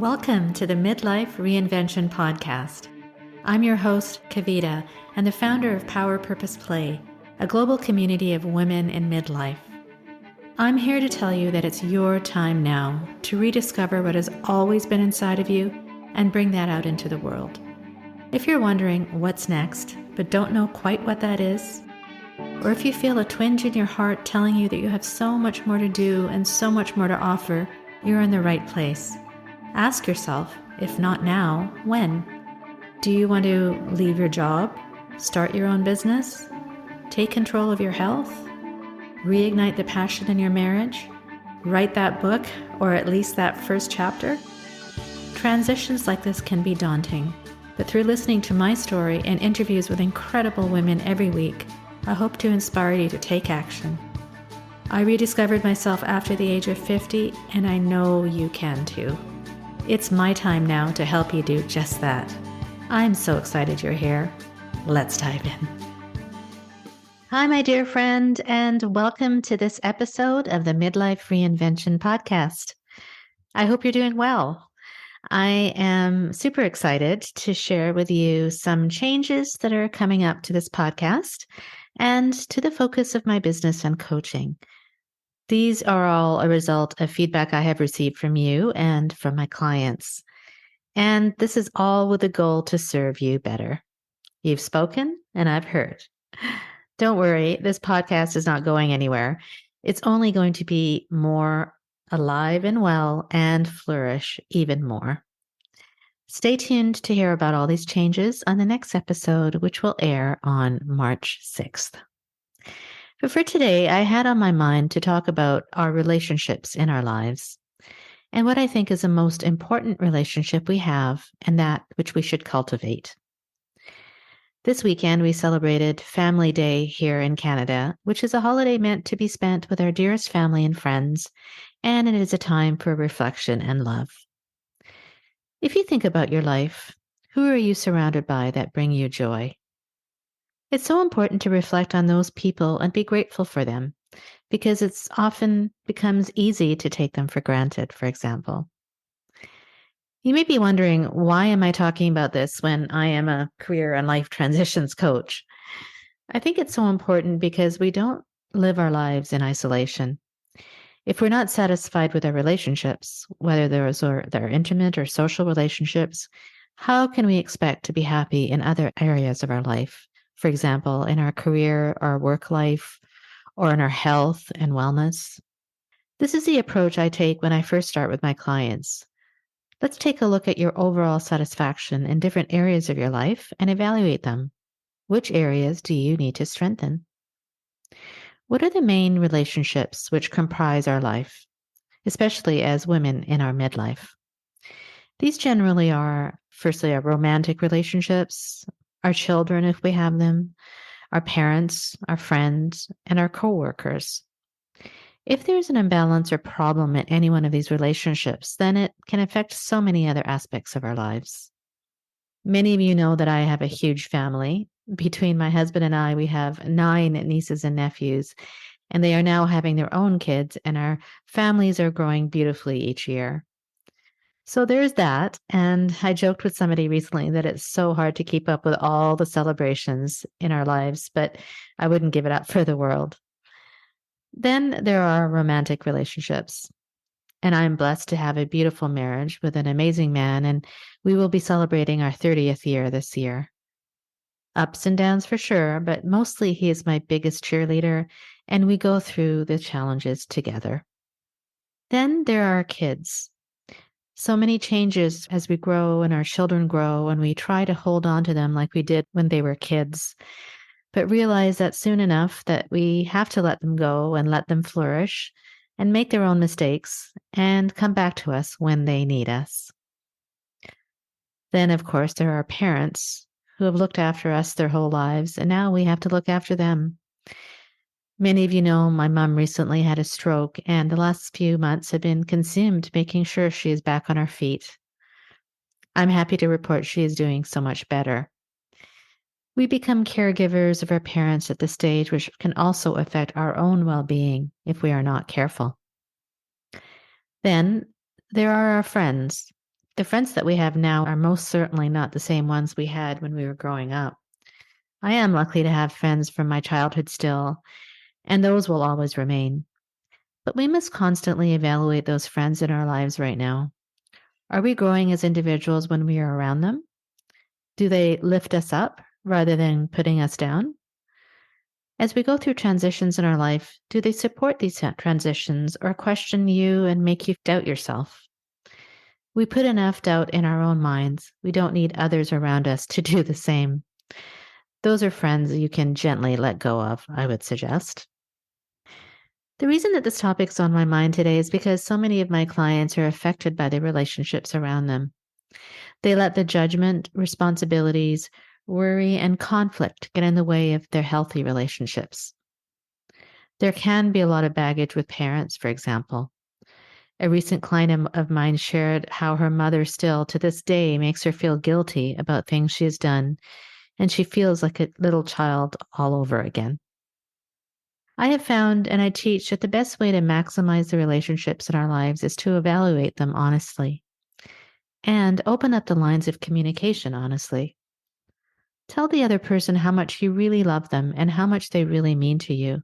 Welcome to the Midlife Reinvention podcast. I'm your host, Kavita, and the founder of Power Purpose Play, a global community of women in midlife. I'm here to tell you that it's your time now to rediscover what has always been inside of you and bring that out into the world. If you're wondering what's next, but don't know quite what that is, or if you feel a twinge in your heart telling you that you have so much more to do and so much more to offer, you're in the right place. Ask yourself, if not now, when? Do you want to leave your job, start your own business, take control of your health, reignite the passion in your marriage, write that book, or at least that first chapter? Transitions like this can be daunting, but through listening to my story and interviews with incredible women every week, I hope to inspire you to take action. I rediscovered myself after the age of 50, and I know you can too. It's my time now to help you do just that. I'm so excited you're here. Let's dive in. Hi, my dear friend, and welcome to this episode of the Midlife Reinvention podcast. I hope you're doing well. I am super excited to share with you some changes that are coming up to this podcast and to the focus of my business and coaching. These are all a result of feedback I have received from you and from my clients. And this is all with the goal to serve you better. You've spoken and I've heard. Don't worry, this podcast is not going anywhere. It's only going to be more alive and well and flourish even more. Stay tuned to hear about all these changes on the next episode, which will air on March 6th. But for today, I had on my mind to talk about our relationships in our lives and what I think is the most important relationship we have and that which we should cultivate. This weekend, we celebrated Family Day here in Canada, which is a holiday meant to be spent with our dearest family and friends, and it is a time for reflection and love. If you think about your life, who are you surrounded by that bring you joy? It's so important to reflect on those people and be grateful for them because it's often becomes easy to take them for granted, for example. You may be wondering, why am I talking about this when I am a career and life transitions coach? I think it's so important because we don't live our lives in isolation. If we're not satisfied with our relationships, whether they're intimate or social relationships, how can we expect to be happy in other areas of our life? For example, in our career, our work life, or in our health and wellness. This is the approach I take when I first start with my clients. Let's take a look at your overall satisfaction in different areas of your life and evaluate them. Which areas do you need to strengthen? What are the main relationships which comprise our life, especially as women in our midlife? These generally are, firstly, our romantic relationships, our children, if we have them, our parents, our friends, and our coworkers. If there's an imbalance or problem in any one of these relationships, then it can affect so many other aspects of our lives. Many of you know that I have a huge family. Between my husband and I, we have 9 nieces and nephews, and they are now having their own kids, and our families are growing beautifully each year. So there's that. And I joked with somebody recently that it's so hard to keep up with all the celebrations in our lives, but I wouldn't give it up for the world. Then there are romantic relationships. And I'm blessed to have a beautiful marriage with an amazing man, and we will be celebrating our 30th year this year. Ups and downs for sure, but mostly he is my biggest cheerleader, and we go through the challenges together. Then there are our kids. So many changes as we grow and our children grow, and we try to hold on to them like we did when they were kids, but realize that soon enough that we have to let them go and let them flourish and make their own mistakes and come back to us when they need us. Then, of course, there are parents who have looked after us their whole lives, and now we have to look after them. Many of you know my mom recently had a stroke, and the last few months have been consumed making sure she is back on her feet. I'm happy to report she is doing so much better. We become caregivers of our parents at this stage, which can also affect our own well-being if we are not careful. Then there are our friends. The friends that we have now are most certainly not the same ones we had when we were growing up. I am lucky to have friends from my childhood still, and those will always remain. But we must constantly evaluate those friends in our lives right now. Are we growing as individuals when we are around them? Do they lift us up rather than putting us down? As we go through transitions in our life, do they support these transitions or question you and make you doubt yourself? We put enough doubt in our own minds. We don't need others around us to do the same. Those are friends you can gently let go of, I would suggest. The reason that this topic's on my mind today is because so many of my clients are affected by the relationships around them. They let the judgment, responsibilities, worry, and conflict get in the way of their healthy relationships. There can be a lot of baggage with parents, for example. A recent client of mine shared how her mother still, to this day, makes her feel guilty about things she has done, and she feels like a little child all over again. I have found and I teach that the best way to maximize the relationships in our lives is to evaluate them honestly and open up the lines of communication honestly. Tell the other person how much you really love them and how much they really mean to you,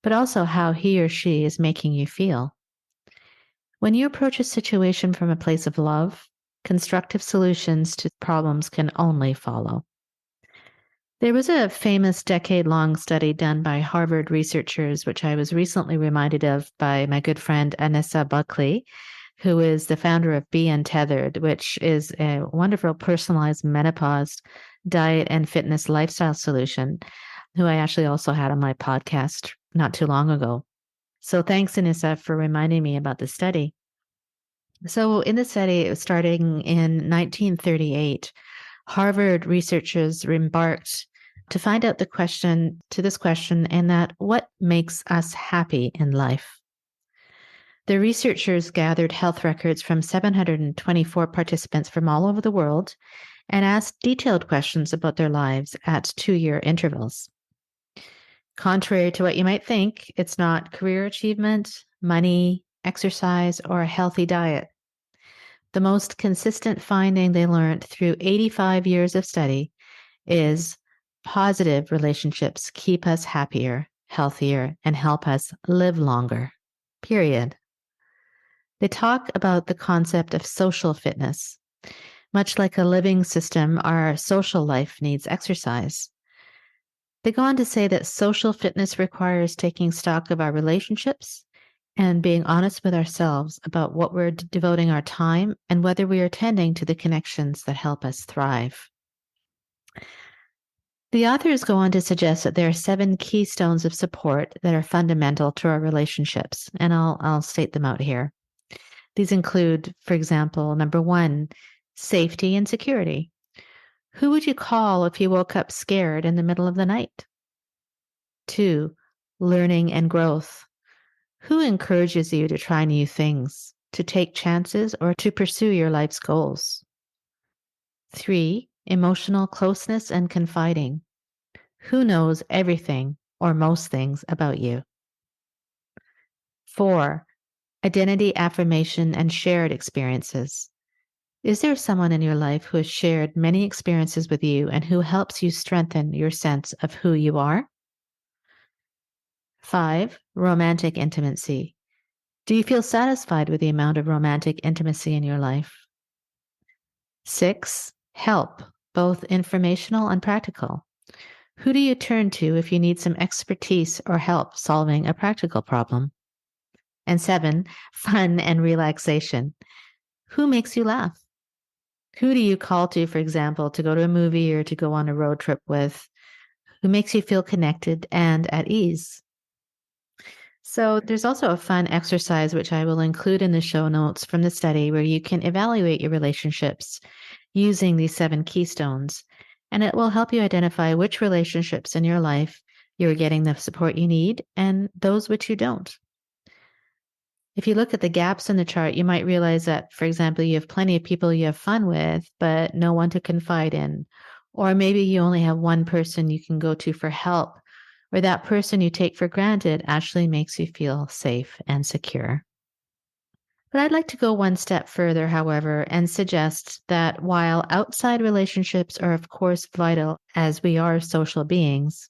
but also how he or she is making you feel. When you approach a situation from a place of love, constructive solutions to problems can only follow. There was a famous decade-long study done by Harvard researchers, which I was recently reminded of by my good friend Anissa Buckley, who is the founder of Be Untethered, which is a wonderful personalized menopause diet and fitness lifestyle solution, who I actually also had on my podcast not too long ago. So thanks, Anissa, for reminding me about the study. So in the study, starting in 1938, Harvard researchers embarked to find out this question, and that what makes us happy in life. The researchers gathered health records from 724 participants from all over the world and asked detailed questions about their lives at 2-year intervals. Contrary to what you might think, it's not career achievement, money, exercise, or a healthy diet. The most consistent finding they learned through 85 years of study is positive relationships keep us happier, healthier, and help us live longer. Period. They talk about the concept of social fitness. Much like a living system, our social life needs exercise. They go on to say that social fitness requires taking stock of our relationships and being honest with ourselves about what we're devoting our time and whether we are tending to the connections that help us thrive. The authors go on to suggest that there are 7 keystones of support that are fundamental to our relationships, and I'll state them out here. These include, for example, number 1, safety and security. Who would you call if you woke up scared in the middle of the night? 2, learning and growth. Who encourages you to try new things, to take chances, or to pursue your life's goals? 3, emotional closeness and confiding. Who knows everything or most things about you? 4, identity affirmation and shared experiences. Is there someone in your life who has shared many experiences with you and who helps you strengthen your sense of who you are? 5, romantic intimacy. Do you feel satisfied with the amount of romantic intimacy in your life? 6, help, both informational and practical. Who do you turn to if you need some expertise or help solving a practical problem? And 7, fun and relaxation. Who makes you laugh? Who do you call to, for example, to go to a movie or to go on a road trip with? Who makes you feel connected and at ease? So there's also a fun exercise, which I will include in the show notes from the study, where you can evaluate your relationships using these 7 keystones. And it will help you identify which relationships in your life you're getting the support you need and those which you don't. If you look at the gaps in the chart, you might realize that, for example, you have plenty of people you have fun with, but no one to confide in. Or maybe you only have one person you can go to for help, or that person you take for granted actually makes you feel safe and secure. But I'd like to go one step further, however, and suggest that while outside relationships are, of course, vital as we are social beings,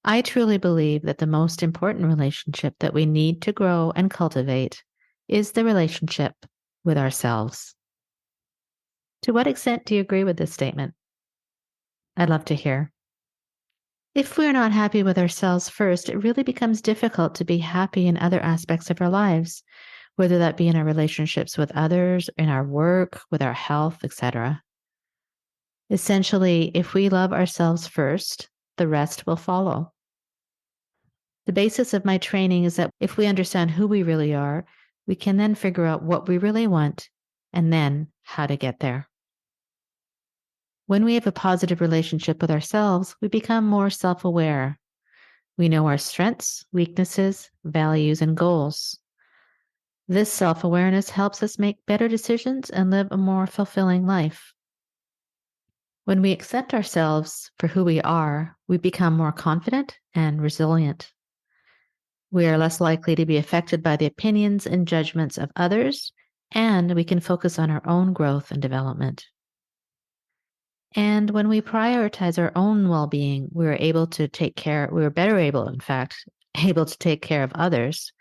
I truly believe that the most important relationship that we need to grow and cultivate is the relationship with ourselves. To what extent do you agree with this statement? I'd love to hear. If we're not happy with ourselves first, it really becomes difficult to be happy in other aspects of our lives, whether that be in our relationships with others, in our work, with our health, etc. Essentially, if we love ourselves first, the rest will follow. The basis of my training is that if we understand who we really are, we can then figure out what we really want and then how to get there. When we have a positive relationship with ourselves, we become more self-aware. We know our strengths, weaknesses, values, and goals. This self-awareness helps us make better decisions and live a more fulfilling life. When we accept ourselves for who we are, we become more confident and resilient. We are less likely to be affected by the opinions and judgments of others, and we can focus on our own growth and development. And when we prioritize our own well-being, we are better able, in fact, able to take care of others.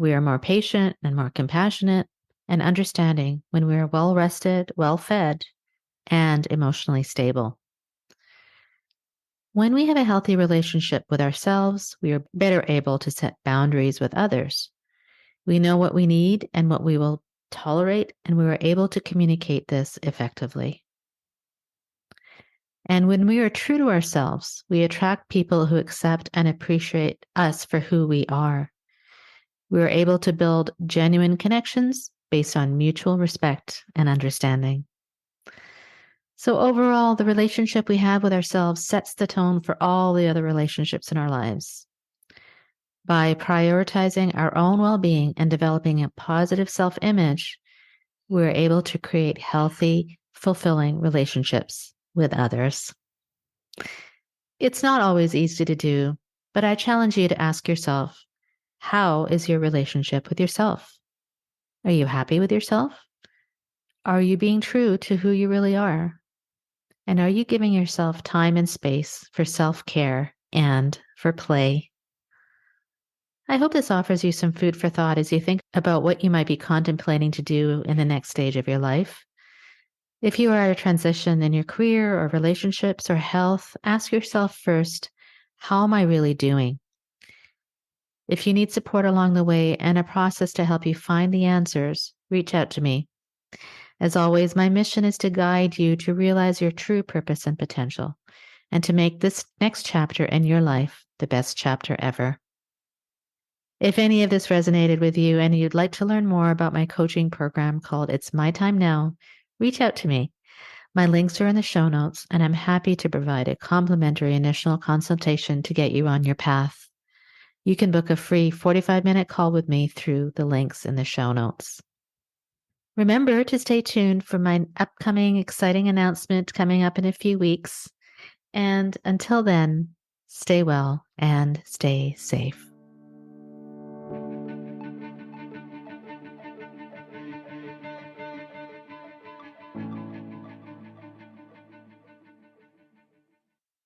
We are more patient and more compassionate and understanding when we are well rested, well fed, and emotionally stable. When we have a healthy relationship with ourselves, we are better able to set boundaries with others. We know what we need and what we will tolerate, and we are able to communicate this effectively. And when we are true to ourselves, we attract people who accept and appreciate us for who we are. We are able to build genuine connections based on mutual respect and understanding. So overall, the relationship we have with ourselves sets the tone for all the other relationships in our lives. By prioritizing our own well-being and developing a positive self-image, we're able to create healthy, fulfilling relationships with others. It's not always easy to do, but I challenge you to ask yourself, how is your relationship with yourself? Are you happy with yourself? Are you being true to who you really are? And are you giving yourself time and space for self-care and for play? I hope this offers you some food for thought as you think about what you might be contemplating to do in the next stage of your life. If you are at a transition in your career or relationships or health, ask yourself first, how am I really doing? If you need support along the way and a process to help you find the answers, reach out to me. As always, my mission is to guide you to realize your true purpose and potential, and to make this next chapter in your life the best chapter ever. If any of this resonated with you and you'd like to learn more about my coaching program called It's My Time Now, reach out to me. My links are in the show notes, and I'm happy to provide a complimentary initial consultation to get you on your path. You can book a free 45-minute call with me through the links in the show notes. Remember to stay tuned for my upcoming exciting announcement coming up in a few weeks. And until then, stay well and stay safe.